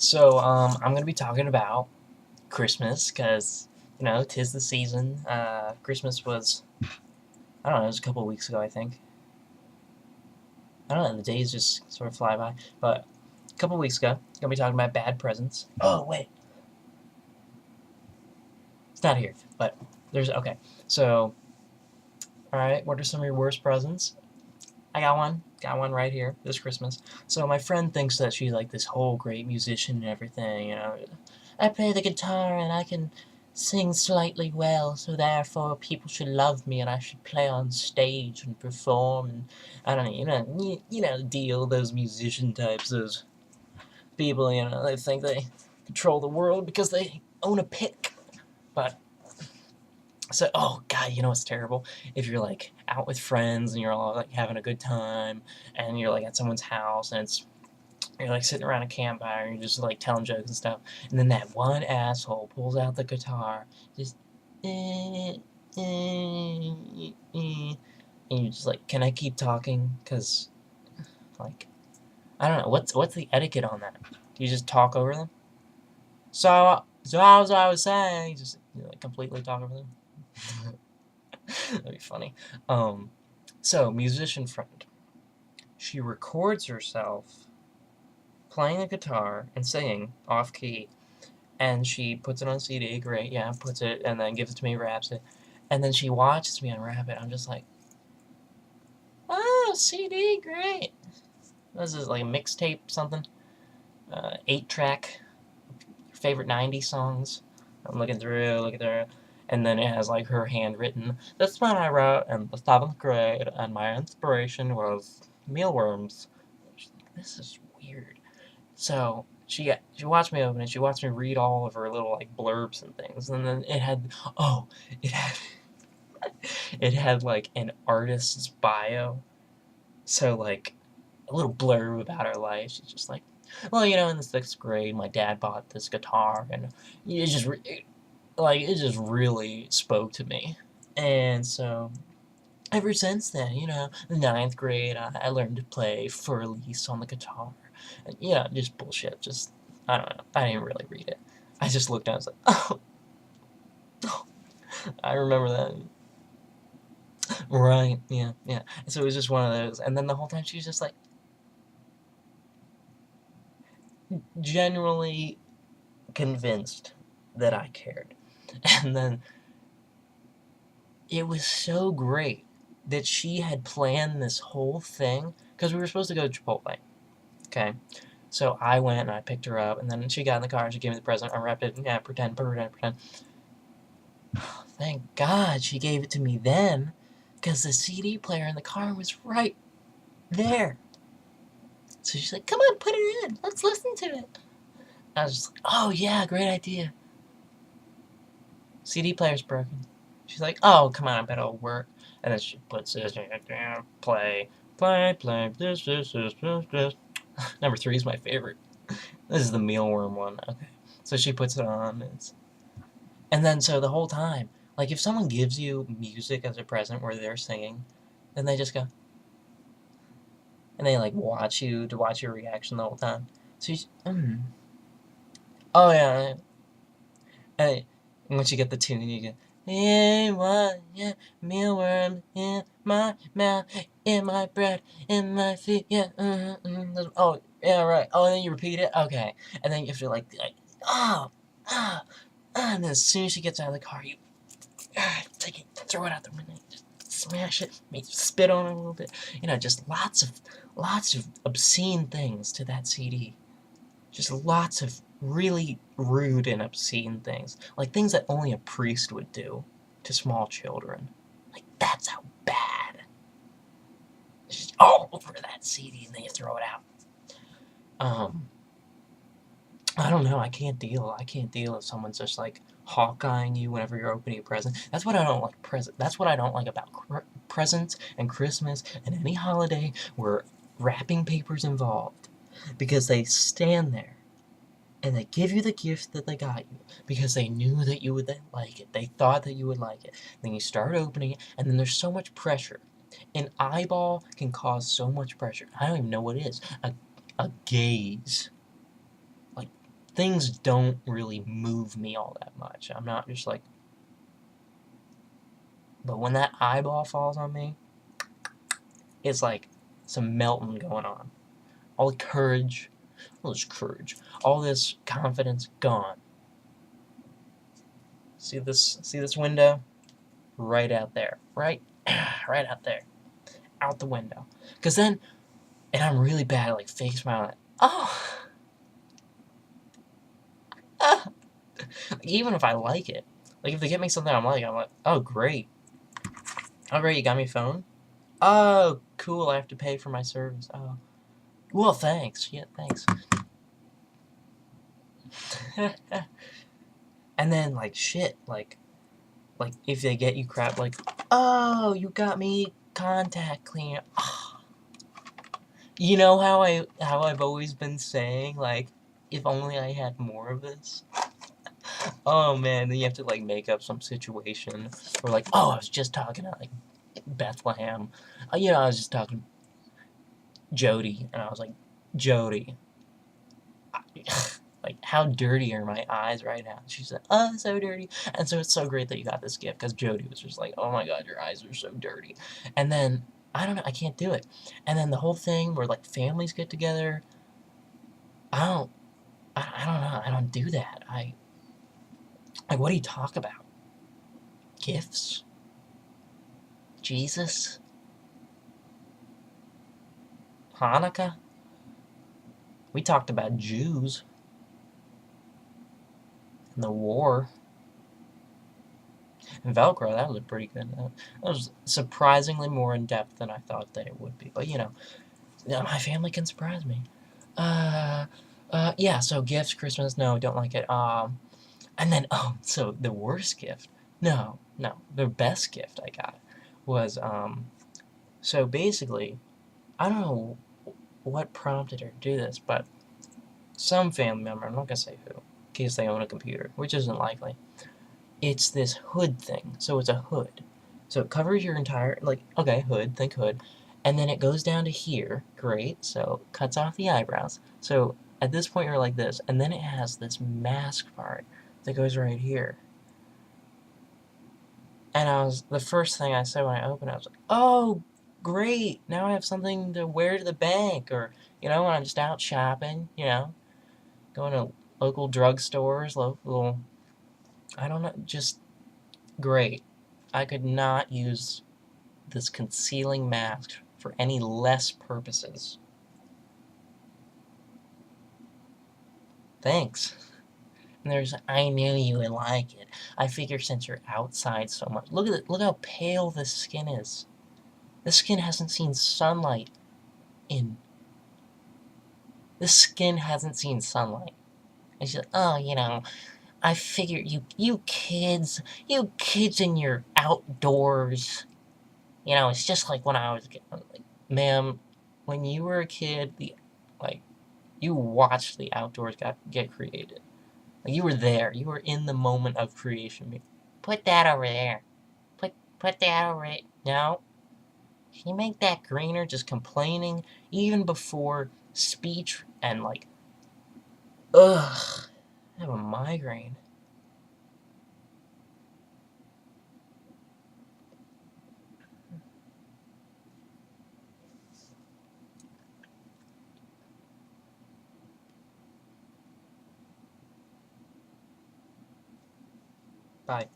So, I'm gonna be talking about Christmas, because, 'tis the season. Christmas was, I don't know, it was a couple of weeks ago, I think. I don't know, the days just sort of fly by. But, a couple of weeks ago, gonna be talking about bad presents. Oh, wait. It's not here, but okay. So, alright, what are some of your worst presents? I got one right here, this Christmas. So, my friend thinks that she's like this whole great musician and everything. I play the guitar and I can sing slightly well, so therefore people should love me and I should play on stage and perform and I don't know, the deal, those musician types, those people, they think they control the world because they own a pick. But so, oh god, you know what's terrible? If you're like out with friends and you're all like having a good time and you're like at someone's house and you're like sitting around a campfire and you're just like telling jokes and stuff, and then that one asshole pulls out the guitar, just and you're just like, can I keep talking? Cause like I don't know, what's the etiquette on that? Do you just talk over them? So as I was saying, just like completely talk over them. That'd be funny. Um, so musician friend, she records herself playing the guitar and singing off key, and she puts it on CD. Great, yeah, puts it and then gives it to me, wraps it, and then she watches me unwrap it. I'm just like, oh, CD, great. What is this, like a mixtape, something? 8-track, your favorite '90s songs. I'm looking through, and then it has like her handwritten. This one I wrote in the 7th grade, and my inspiration was mealworms. This is weird. So she watched me open it. She watched me read all of her little like blurbs and things, and then it had it had like an artist's bio. So like a little blurb about her life. She's just like, well, in the 6th grade, my dad bought this guitar, and it just really spoke to me. And so ever since then, the 9th grade, I learned to play Fur Elise on the guitar. And, just bullshit. Just, I don't know. I didn't really read it. I just looked down and was like, oh, oh, I remember that. Right, yeah, yeah. So it was just one of those. And then the whole time she was just like, genuinely convinced that I cared. And then it was so great that she had planned this whole thing, because we were supposed to go to Chipotle. Okay, so I went and I picked her up, and then she got in the car and she gave me the present. I wrapped it, yeah, pretend. Thank God she gave it to me then, because the CD player in the car was right there. So she's like, come on, put it in. Let's listen to it. I was just like, oh yeah, great idea. CD player's broken. She's like, oh, come on, I bet it'll work. And then she puts it down, play. This. Number 3 is my favorite. This is the mealworm one. Okay. So she puts it on. And then, so the whole time, like, if someone gives you music as a present where they're singing, then they just go, and they, like, watch your reaction the whole time. So oh, yeah. And once you get the tune, you go, hey, what, yeah, mealworm in my mouth, in my bread, in my feet, yeah, oh, yeah, right. Oh, and then you repeat it? Okay. And then you have to, like oh, ah, and then as soon as she gets out of the car, you take it, throw it out the window, just smash it, maybe spit on it a little bit. Just lots of obscene things to that CD. Just lots of really rude and obscene things. Like things that only a priest would do to small children. Like, that's how bad. It's just all over that CD and then you throw it out. I don't know, I can't deal if someone's just like hawk-eyeing you whenever you're opening a present. That's what I don't like that's what I don't like about presents and Christmas and any holiday where wrapping paper's involved. Because they stand there and they give you the gift that they got you because they knew that you would then like it. They thought that you would like it. Then you start opening it, and then there's so much pressure. An eyeball can cause so much pressure. I don't even know what it is. A gaze. Like, things don't really move me all that much. I'm not just like, but when that eyeball falls on me, it's like some melting going on. All the courage, all this courage, all this confidence gone. See this window? Right out there. Right right out there. Out the window. Cause then, and I'm really bad at like fake smiling. Oh, ah. Even if I like it. Like if they get me something I'm like, oh great. Oh great, you got me a phone? Oh, cool, I have to pay for my service. Oh. Well, thanks. Yeah, thanks. And then like shit, like if they get you crap like, oh, you got me contact cleaner. Oh. You know how I've always been saying, like, if only I had more of this? Oh man, then you have to like make up some situation. Or like, oh, I was just talking to like Bethlehem. I was just talking to Jody, and I was like, Jody, like, how dirty are my eyes right now? She said, oh, so dirty. And so it's so great that you got this gift, because Jody was just like, oh my god, your eyes are so dirty. And then, I don't know, I can't do it. And then the whole thing where, like, families get together, I don't, I don't know, I don't do that. Like, what do you talk about? Gifts? Jesus? Hanukkah? We talked about Jews and the war. And Velcro, that was pretty good. That was surprisingly more in depth than I thought that it would be. But my family can surprise me. Yeah. So gifts, Christmas, no, don't like it. And then so the worst gift, no, the best gift I got was So basically, I don't know what prompted her to do this, but some family member, I'm not gonna say who, in case they own a computer, which isn't likely. It's this hood thing. So it's a hood. So it covers your entire, like, okay, hood, think hood. And then it goes down to here. Great. So it cuts off the eyebrows. So at this point you're like this. And then it has this mask part that goes right here. And the first thing I said when I opened it, I was like, oh, great. Now I have something to wear to the bank. Or, when I'm just out shopping, going to local drugstores, local, I don't know, just great. I could not use this concealing mask for any less purposes. Thanks. And I knew you would like it. I figure since you're outside so much. Look at it. Look how pale this skin is. This skin hasn't seen sunlight in. This skin hasn't seen sunlight. And she's like, oh, I figured you kids in your outdoors. It's just like when I was a kid. Like, ma'am, when you were a kid, like, you watched the outdoors get created. Like, you were there. You were in the moment of creation. Put that over there. Put that over it. No. Can you make that greener? Just complaining even before speech and like, ugh. I have a migraine. Bye.